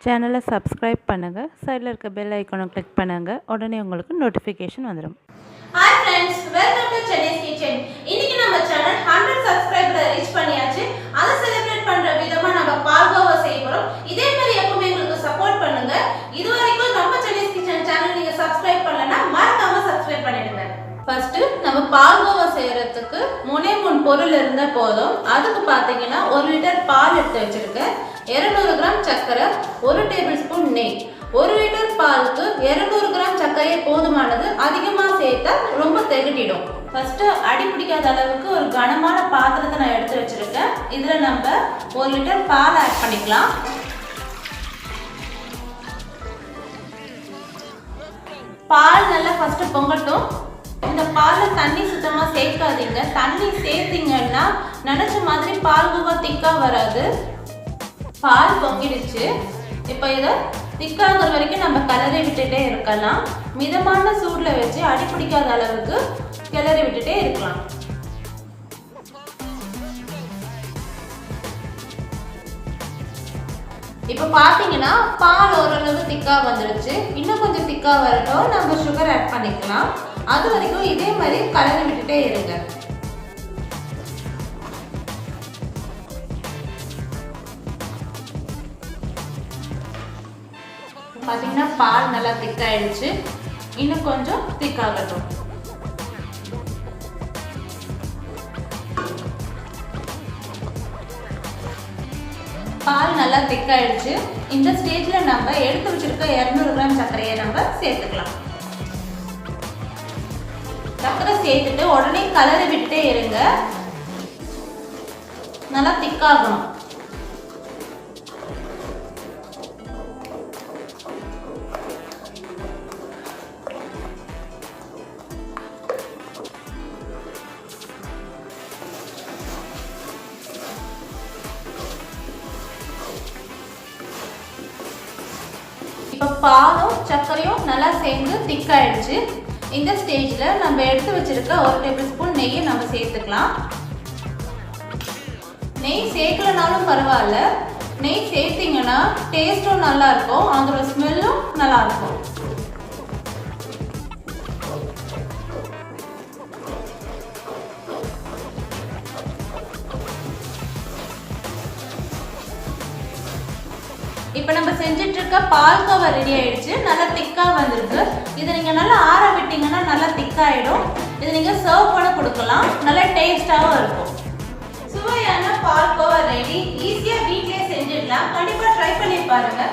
சேனலை சப்ஸ்கிரைப் பண்ணுங்கள், சைடில் இருக்க பெல் ஐக்கானை கிளிக் பண்ணுங்கள். உடனே உங்களுக்கு நோட்டிஃபிகேஷன் வந்துடும். Hi friends, welcome to Chennai's Kitchen. இன்னைக்கு நம்ம சேனல் 100 சப்ஸ்கிரைபரை ரீச் பண்ணியாச்சு. அதை செலிப்ரேட் பண்ற விதமா நம்ம பால்கோவா செய்ய போறோம். இதே மாதிரி எப்பவுமே உங்களுக்கு சப்போர்ட் பண்ணுங்க. இதுவரைக்கும் நம்ம Chennai's Kitchen சேனல் நீங்க சப்ஸ்கிரைப் பண்ணலனா மறக்காம சப்ஸ்கிரைப் பண்ணிடுங்க. ஃபர்ஸ்ட் நம்ம பால்கோவா செய்யறதுக்கு 3 பொருள் இருந்தா போதும். அதுக்கு பாத்தீங்கன்னா 1 லிட்டர் பால் எடுத்து வச்சிருக்கேன், 200 கிராம் சர்க்கரை, 1 டேபிள் ஸ்பூன் நெய். 1 லிட்டர் பாலுக்கு 200 கிராம் சர்க்கரையே போதுமானது. அதிகமாக சேர்த்தா ரொம்ப திகட்டிடும். ஃபர்ஸ்ட் அடி பிடிக்காத அளவுக்கு ஒரு கனமான பாத்திரத்தை நான் எடுத்து வச்சிருக்கேன். இதுல நம்ம 1 லிட்டர் பால் ஆட் பண்ணிக்கலாம். பால் நல்லா ஃபர்ஸ்ட் பொங்கட்டும். இந்த பால்ல தண்ணி சுத்தமா சேர்க்காதீங்க. தண்ணி சேர்த்தீங்கன்னா நினைச்ச மாதிரி பால்கோவா திக்கா வராது. பால் பொங்கிடுச்சு. இப்போ இதை திக்காகிற வரைக்கும் நம்ம கிளறி விட்டுட்டே இருக்கலாம். மிதமான சூடுல வச்சு அடி பிடிக்காத அளவுக்கு கிளறி விட்டுட்டே இருக்கலாம். இப்போ பாத்தீங்கன்னா பால் ஓரளவு திக்கா வந்துருச்சு. இன்னும் கொஞ்சம் திக்கா வரட்டும், நம்ம சுகர் ஆட் பண்ணிக்கலாம். அது வரைக்கும் இதே மாதிரி கிளறி விட்டுட்டே இருங்க. பாத்தீங்கன்னா பால் நல்லா திக்காயிடுச்சு. இன்னும் கொஞ்சம் திக்காகட்டும். பால் நல்லா திக்காயிடுச்சு. இந்த ஸ்டேஜ்ல நம்ம எடுத்து வச்சிருக்க 200 கிராம் சர்க்கரையை நம்ம சேர்த்துக்கலாம். சர்க்கரை சேர்த்துட்டு உடனே கலரி விட்டுட்டே இருங்க. நல்லா திக்காகணும். இப்போ பாலும் சர்க்கரையும் நல்லா சேர்ந்து திக்காயிடுச்சு. இந்த ஸ்டேஜ்ல நம்ம எடுத்து வச்சிருக்க 1 டேபிள் ஸ்பூன் நெய்யை நம்ம சேர்த்துக்கலாம். நெய் சேர்க்கலனாலும் பரவாயில்ல, நெய் சேர்த்தீங்கன்னா டேஸ்டும் நல்லா இருக்கும், அதோட ஸ்மெல்லும் நல்லா இருக்கும். இப்போ நம்ம செஞ்சுட்டு இருக்க பால்கோவா ரெடி ஆயிடுச்சு. நல்லா திக்கா வந்திருக்கு. இதை நீங்க நல்லா ஆற விட்டீங்கன்னா நல்லா திக்காயிடும். இதை நீங்க சர்வ் பண்ண கொடுக்கலாம். நல்லா டேஸ்டாவும் இருக்கும். சுவையான பால்கோவா ரெடி. ஈஸியா வீட்லயே செஞ்சிடலாம். கண்டிப்பா ட்ரை பண்ணி பாருங்க.